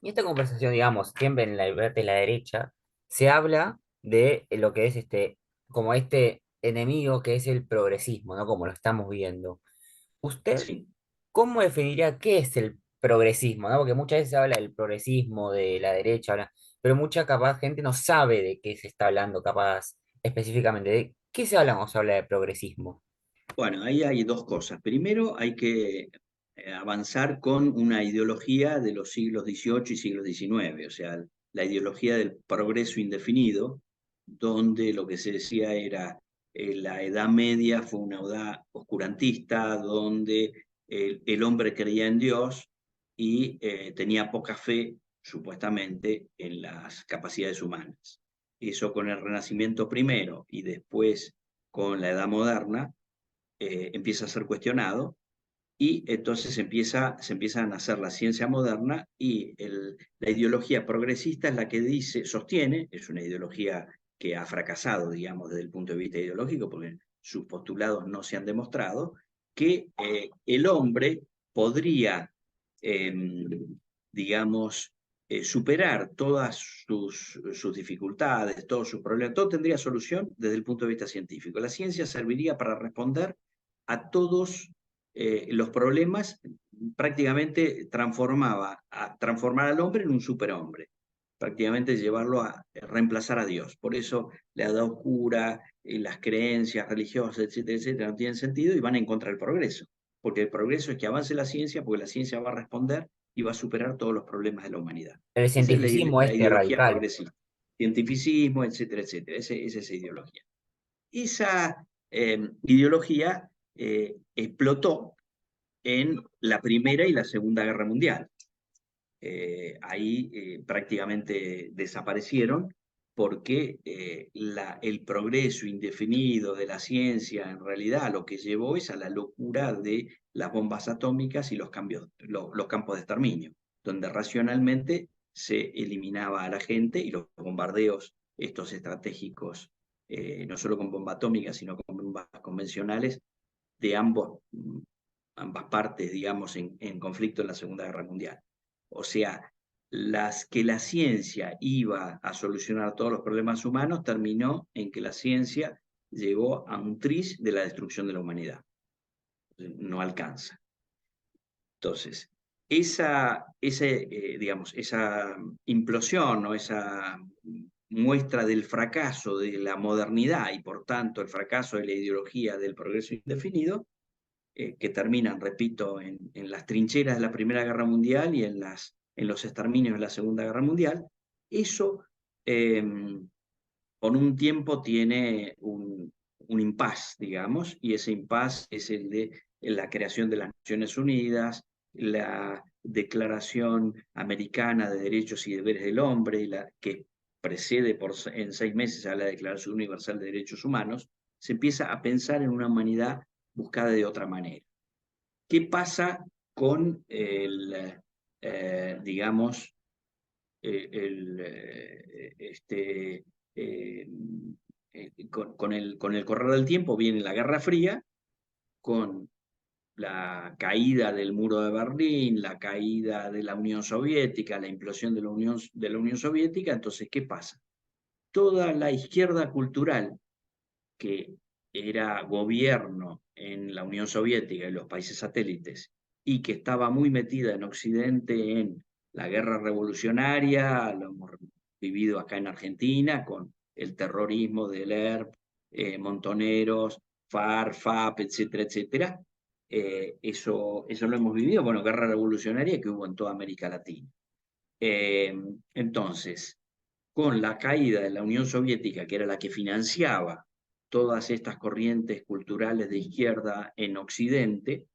Y esta conversación, digamos, siempre en la de la derecha, se habla de lo que es como este enemigo que es el progresismo, ¿no? Como lo estamos viendo. ¿Usted Sí. cómo definiría qué es el progresismo, ¿no? Porque muchas veces se habla del progresismo, de la derecha, pero mucha capaz gente no sabe de qué se está hablando, capaz específicamente. ¿De qué se habla cuando se habla de progresismo? Bueno, ahí hay dos cosas. Primero, hay que avanzar con una ideología de los siglos XVIII y siglos XIX, o sea, la ideología del progreso indefinido, donde lo que se decía era la Edad Media fue una edad oscurantista, donde el hombre creía en Dios y tenía poca fe, supuestamente, en las capacidades humanas. Eso con el Renacimiento primero y después con la Edad Moderna empieza a ser cuestionado y entonces se empieza a nacer la ciencia moderna y la ideología progresista es la que dice, sostiene, es una ideología que ha fracasado, digamos, desde el punto de vista ideológico, porque sus postulados no se han demostrado, que el hombre podría, eh, digamos, superar todas sus dificultades, todos sus problemas, todo tendría solución desde el punto de vista científico. La ciencia serviría para responder a todos los problemas, prácticamente transformar al hombre en un superhombre, prácticamente llevarlo a reemplazar a Dios. Por eso la edad oscura, las creencias religiosas, etcétera, etcétera, no tienen sentido y van en contra del progreso, porque el progreso es que avance la ciencia, porque la ciencia va a responder y va a superar todos los problemas de la humanidad. El Esa es cientificismo la ideología radical. progresista. Cientificismo, etcétera, etcétera. Es esa ideología. Esa ideología explotó en la Primera y la Segunda Guerra Mundial. Ahí prácticamente desaparecieron porque el progreso indefinido de la ciencia en realidad lo que llevó es a la locura de las bombas atómicas y los campos de exterminio, donde racionalmente se eliminaba a la gente y los bombardeos, estos estratégicos, no solo con bomba atómica, sino con bombas convencionales de ambas partes, digamos, en conflicto en la Segunda Guerra Mundial. O sea, que la ciencia iba a solucionar todos los problemas humanos terminó en que la ciencia llegó a un tris de la destrucción de la humanidad. No alcanza. Entonces, digamos, esa implosión o esa muestra del fracaso de la modernidad y por tanto el fracaso de la ideología del progreso indefinido, que terminan, repito, en las trincheras de la Primera Guerra Mundial y en los exterminios de la Segunda Guerra Mundial, eso eh, por un tiempo tiene un impas, digamos, y ese impas es el de la creación de las Naciones Unidas, la Declaración Americana de Derechos y Deberes del Hombre, que precede en 6 meses a la Declaración Universal de Derechos Humanos, se empieza a pensar en una humanidad buscada de otra manera. ¿Qué pasa con digamos, eh, con el correr del tiempo viene la Guerra Fría, con la caída del muro de Berlín, la caída de la Unión Soviética, la implosión de la Unión Soviética? Entonces, ¿qué pasa? Toda la izquierda cultural que era gobierno en la Unión Soviética y los países satélites y que estaba muy metida en Occidente en la guerra revolucionaria, lo hemos vivido acá en Argentina con el terrorismo del ERP, Montoneros, FARC, FAP, etcétera, etcétera. Eso lo hemos vivido, bueno, guerra revolucionaria que hubo en toda América Latina. Eh, entonces, con la caída de la Unión Soviética, que era la que financiaba todas estas corrientes culturales de izquierda en Occidente,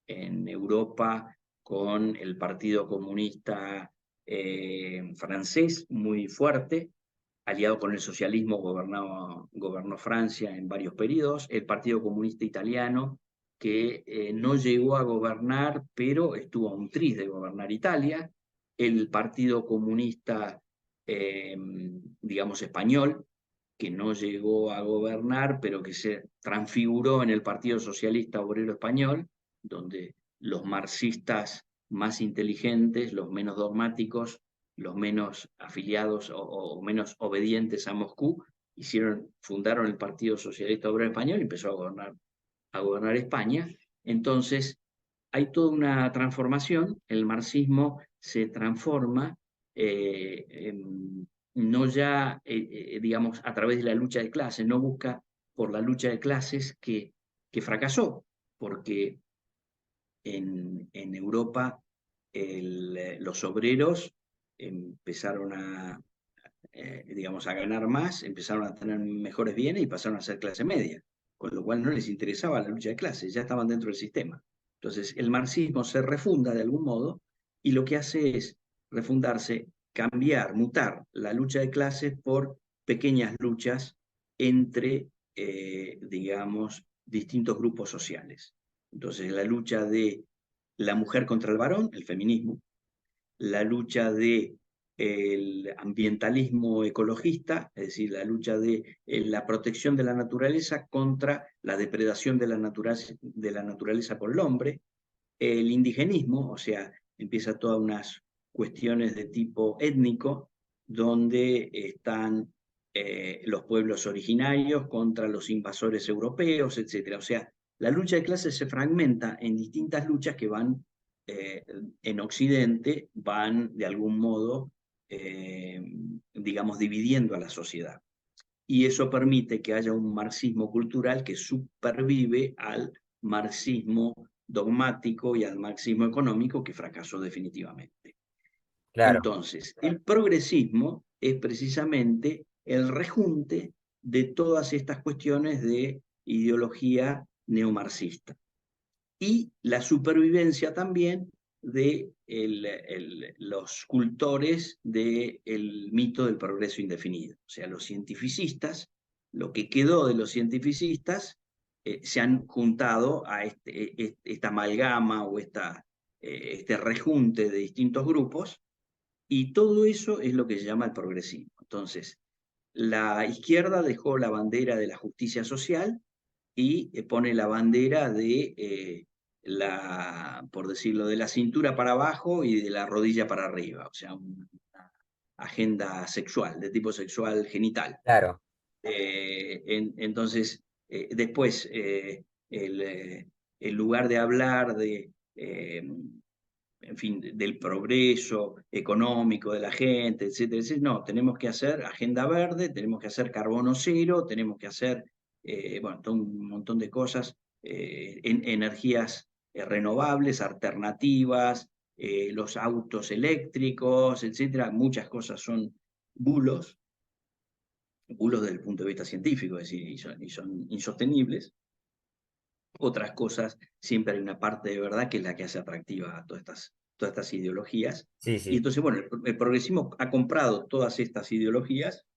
en Europa, con el Partido Comunista francés muy fuerte, aliado con el socialismo, gobernó Francia en varios periodos, el Partido Comunista Italiano, que no llegó a gobernar, pero estuvo a un tris de gobernar Italia, el Partido Comunista, eh, digamos, español, que no llegó a gobernar, pero que se transfiguró en el Partido Socialista Obrero Español, donde los marxistas más inteligentes, los menos dogmáticos, los menos afiliados o menos obedientes a Moscú, fundaron el Partido Socialista Obrero Español y empezó a gobernar España. Entonces, hay toda una transformación, el marxismo se transforma, no ya, digamos, a través de la lucha de clases, no busca por la lucha de clases que fracasó, porque en Europa los obreros empezaron digamos, a ganar más, empezaron a tener mejores bienes y pasaron a ser clase media, con lo cual no les interesaba la lucha de clases, ya estaban dentro del sistema. Entonces, el marxismo se refunda de algún modo y lo que hace es refundarse, cambiar, mutar la lucha de clases por pequeñas luchas entre, digamos, distintos grupos sociales. Entonces, la lucha de la mujer contra el varón, el feminismo, la lucha de el ambientalismo ecologista, es decir, la lucha de la protección de la naturaleza contra la depredación de la naturaleza por el hombre, el indigenismo, o sea, empieza todas unas cuestiones de tipo étnico, donde están los pueblos originarios contra los invasores europeos, etc. O sea, la lucha de clases se fragmenta en distintas luchas que van eh, en Occidente, van de algún modo, digamos, dividiendo a la sociedad. Y eso permite que haya un marxismo cultural que supervive al marxismo dogmático y al marxismo económico que fracasó definitivamente. Claro, Entonces, el progresismo es precisamente el rejunte de todas estas cuestiones de ideología neomarxista y la supervivencia también de los cultores del mito del progreso indefinido. O sea, los cientificistas, lo que quedó de los cientificistas, se han juntado a esta amalgama o este rejunte de distintos grupos, y todo eso es lo que se llama el progresismo. Entonces, la izquierda dejó la bandera de la justicia social y pone la bandera de por decirlo, de la cintura para abajo y de la rodilla para arriba, o sea, una agenda sexual, de tipo sexual genital. claro, Entonces, después, en lugar de hablar en fin, del progreso económico de la gente, etcétera, etcétera. No, tenemos que hacer agenda verde, tenemos que hacer carbono cero, tenemos que hacer, bueno, todo un montón de cosas, energías renovables, alternativas, los autos eléctricos, etcétera. Muchas cosas son bulos, bulos desde el punto de vista científico, es decir, y son insostenibles. Otras cosas, siempre hay una parte de verdad que es la que hace atractiva a todas estas ideologías. sí, Y sí, entonces, bueno, el progresismo ha comprado todas estas ideologías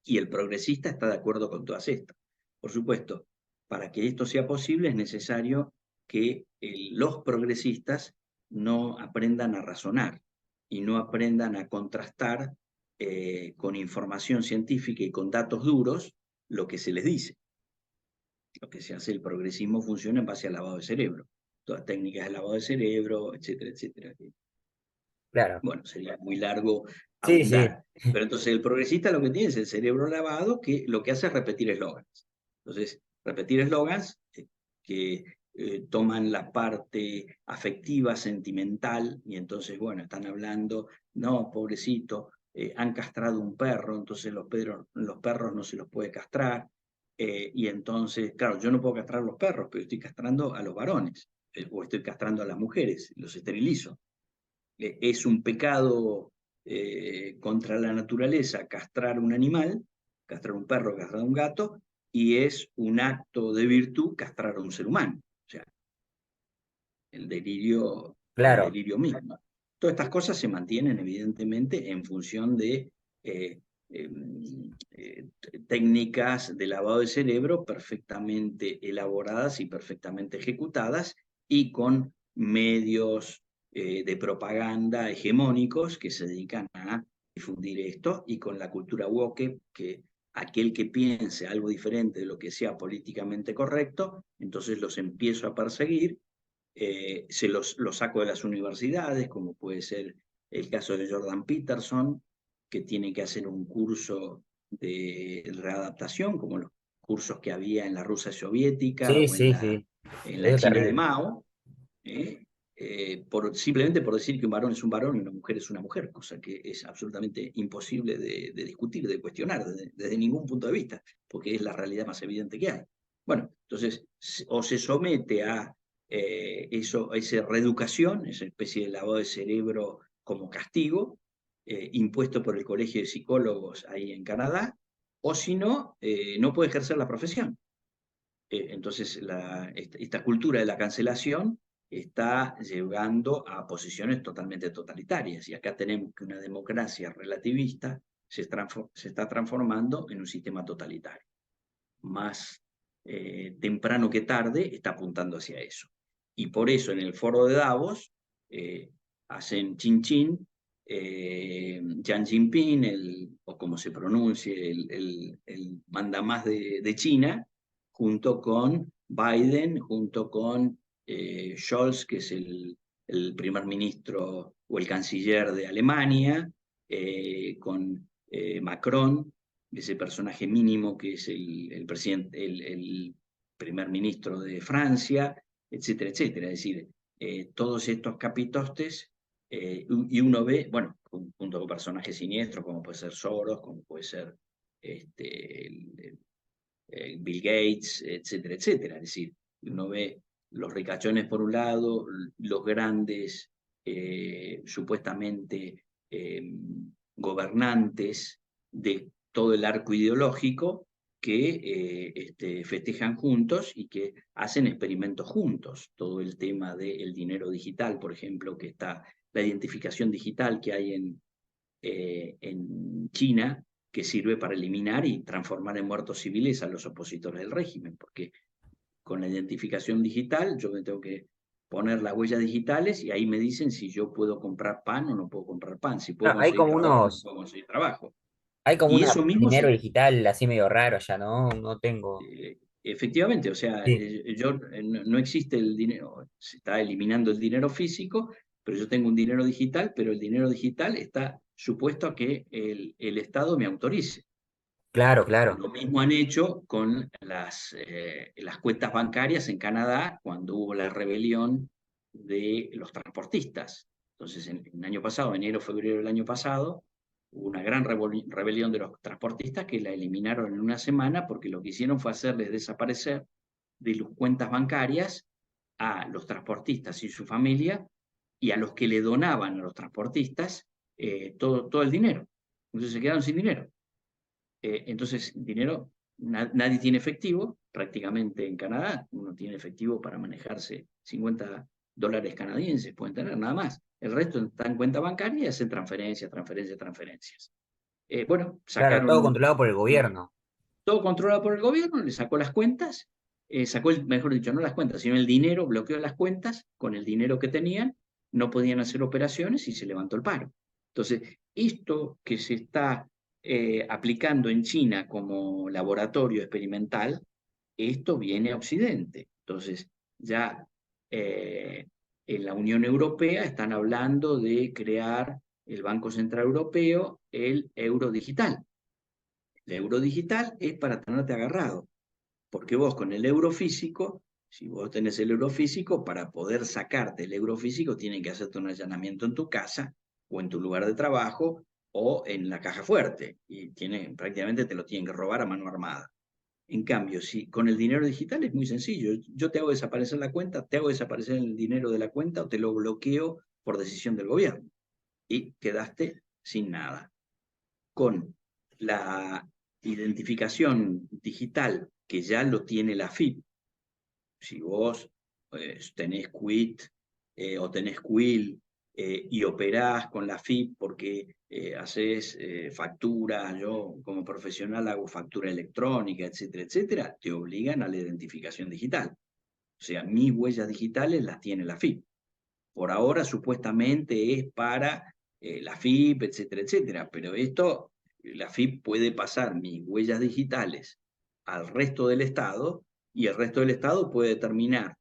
y el progresista está de acuerdo con todas estas. Por supuesto, para que esto sea posible es necesario que los progresistas no aprendan a razonar y no aprendan a contrastar con información científica y con datos duros lo que se les dice. Lo que se hace, el progresismo funciona en base al lavado de cerebro. Todas técnicas de lavado de cerebro, etcétera, etcétera. claro. Bueno, sería muy largo Sí, sí, abundar. Pero entonces el progresista lo que tiene es el cerebro lavado, que lo que hace es repetir eslogans. Entonces, repetir eslogans que toman la parte afectiva, sentimental, y entonces, bueno, están hablando, no, pobrecito, han castrado un perro, entonces los perros no se los puede castrar, y entonces, claro, yo no puedo castrar los perros, pero estoy castrando a los varones, o estoy castrando a las mujeres, los esterilizo. Es un pecado contra la naturaleza castrar un animal, castrar un perro, castrar un gato, y es un acto de virtud castrar a un ser humano. O sea, el claro. delirio mismo. Todas estas cosas se mantienen evidentemente en función de eh, eh, técnicas de lavado de cerebro perfectamente elaboradas y perfectamente ejecutadas y con medios de propaganda hegemónicos que se dedican a difundir esto y con la cultura woke que aquel que piense algo diferente de lo que sea políticamente correcto, entonces los empiezo a perseguir, los saco de las universidades, como puede ser el caso de Jordan Peterson, que tiene que hacer un curso de readaptación, como los cursos que había en la Rusia soviética Sí, o sí, sí. en Eso la es China de terrible. Mao, simplemente por decir que un varón es un varón y una mujer es una mujer, cosa que es absolutamente imposible de discutir, de cuestionar desde ningún punto de vista, porque es la realidad más evidente que hay. Bueno, entonces, o se somete a esa reeducación, esa especie de lavado de cerebro como castigo, impuesto por el Colegio de Psicólogos ahí en Canadá, o si no, no puede ejercer la profesión. Entonces, esta cultura de la cancelación está llegando a posiciones totalmente totalitarias. Y acá tenemos que una democracia relativista se está transformando en un sistema totalitario. Más temprano que tarde está apuntando hacia eso. Y por eso en el foro de Davos eh, hacen chin chin, Jiang Jinping, o como se pronuncie, el mandamás de China, junto con Biden, junto con Scholz, que es el primer ministro o el canciller de Alemania, con Macron, ese personaje mínimo que es el presidente, el primer ministro de Francia, etcétera, etcétera. Es decir, todos estos capitostes, y uno ve, bueno, junto con personajes siniestros como puede ser Soros, como puede ser Bill Gates, etcétera, etcétera. Es decir, uno ve los ricachones por un lado, los grandes, supuestamente gobernantes de todo el arco ideológico que festejan juntos y que hacen experimentos juntos. Todo el tema del dinero digital, por ejemplo, que está la identificación digital que hay en China, que sirve para eliminar y transformar en muertos civiles a los opositores del régimen, porque con la identificación digital yo me tengo que poner las huellas digitales y ahí me dicen si yo puedo comprar pan o no puedo comprar pan, si puedo Ah, hay conseguir como trabajo o no unos, puedo conseguir trabajo. hay como Y un eso mismo dinero digital así medio raro ya, ¿no? No tengo. efectivamente, o sea, Sí, no existe el dinero, se está eliminando el dinero físico, pero yo tengo un dinero digital, pero el dinero digital está supuesto a que el Estado me autorice. claro, claro. Lo mismo han hecho con las cuentas bancarias en Canadá cuando hubo la rebelión de los transportistas. Entonces, en el año pasado, enero, febrero del año pasado, hubo una gran rebelión de los transportistas que la eliminaron en una semana porque lo que hicieron fue hacerles desaparecer de las cuentas bancarias a los transportistas y su familia y a los que le donaban a los transportistas todo el dinero. Entonces se quedaron sin dinero. Entonces, dinero, nadie tiene efectivo, prácticamente en Canadá, uno tiene efectivo para manejarse 50 dólares canadienses, pueden tener nada más. El resto está en cuenta bancaria y hacen transferencias, transferencias, transferencias. Bueno, Claro, todo sacaron controlado por el gobierno. todo controlado por el gobierno, le sacó las cuentas, mejor dicho, no las cuentas, sino el dinero, bloqueó las cuentas, con el dinero que tenían, no podían hacer operaciones y se levantó el paro. Entonces, esto que se está aplicando en China como laboratorio experimental, esto viene a Occidente. Entonces, ya en la Unión Europea están hablando de crear el Banco Central Europeo, el euro digital. El euro digital es para tenerte agarrado, porque vos con el euro físico, si vos tenés el euro físico, para poder sacarte el euro físico, tienen que hacerte un allanamiento en tu casa o en tu lugar de trabajo o en la caja fuerte. Y prácticamente te lo tienen que robar a mano armada. En cambio, si con el dinero digital es muy sencillo. Yo te hago desaparecer la cuenta, te hago desaparecer el dinero de la cuenta o te lo bloqueo por decisión del gobierno. Y quedaste sin nada. Con la identificación digital que ya lo tiene la FIP, si vos tenés QUIT o tenés QUIL y operás con la FIP porque haces factura, yo como profesional hago factura electrónica, etcétera, etcétera, te obligan a la identificación digital. O sea, mis huellas digitales las tiene la FIP. Por ahora supuestamente es para la FIP, etcétera, etcétera, pero esto, la FIP puede pasar mis huellas digitales al resto del Estado y el resto del Estado puede determinar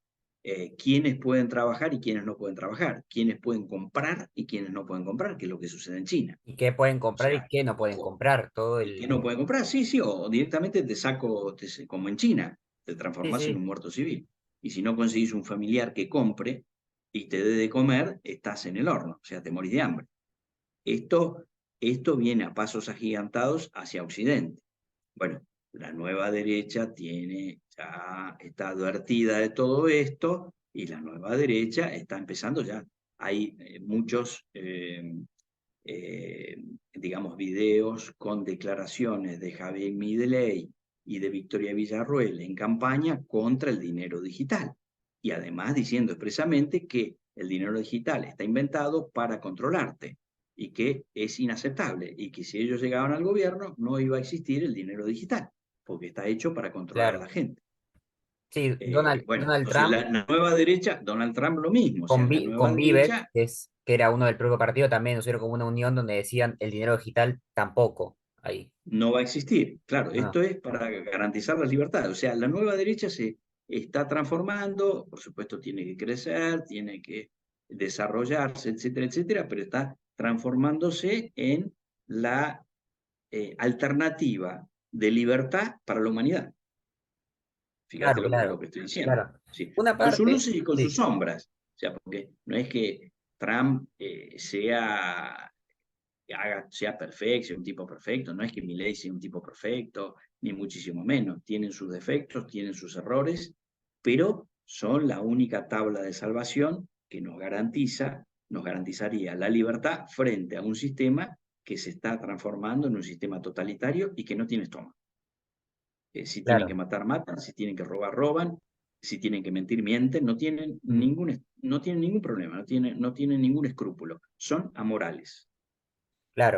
quiénes pueden trabajar y quiénes no pueden trabajar, quiénes pueden comprar y quiénes no pueden comprar, que es lo que sucede en China. ¿Y qué pueden O comprar y sea, qué no pueden comprar? Todo y que el... no pueden comprar, sí, sí, o directamente te saco, como en China, te Sí, transformás en sí, un muerto civil. Y si no conseguís un familiar que compre y te dé de comer, estás en el horno, o sea, te morís de hambre. Esto, esto viene a pasos agigantados hacia Occidente. Bueno, la nueva derecha ya está advertida de todo esto y la nueva derecha está empezando ya. Hay muchos eh, digamos, videos con declaraciones de Javier Milei y de Victoria Villarruel en campaña contra el dinero digital. Y además diciendo expresamente que el dinero digital está inventado para controlarte y que es inaceptable y que si ellos llegaban al gobierno no iba a existir el dinero digital, porque está hecho para controlar a la claro. gente. Sí, Bueno, Donald entonces Trump la nueva derecha, Donald Trump lo mismo, o sea, la nueva con Vivek, derecha que era uno del propio partido, también hicieron como una unión donde decían el dinero digital tampoco ahí. no va a existir. Claro, No, no, esto es para garantizar la libertad. O sea, la nueva derecha se está transformando, por supuesto tiene que crecer, tiene que desarrollarse, etcétera, etcétera, pero está transformándose en la alternativa de libertad para la humanidad. Fíjate claro, lo claro, que estoy diciendo. claro. Sí. Una Con sus parte, luces y con sus sí, sombras. O sea, porque no es que Trump sea perfecto, sea un tipo perfecto, no es que Milei sea un tipo perfecto, ni muchísimo menos, tienen sus defectos, tienen sus errores, pero son la única tabla de salvación que nos garantizaría la libertad frente a un sistema que se está transformando en un sistema totalitario y que no tiene estómago. Si tienen que claro. matar, matan, si tienen que robar, roban, si tienen que mentir, mienten, Mm, no tienen ningún problema, no tienen ningún escrúpulo, son amorales. claro.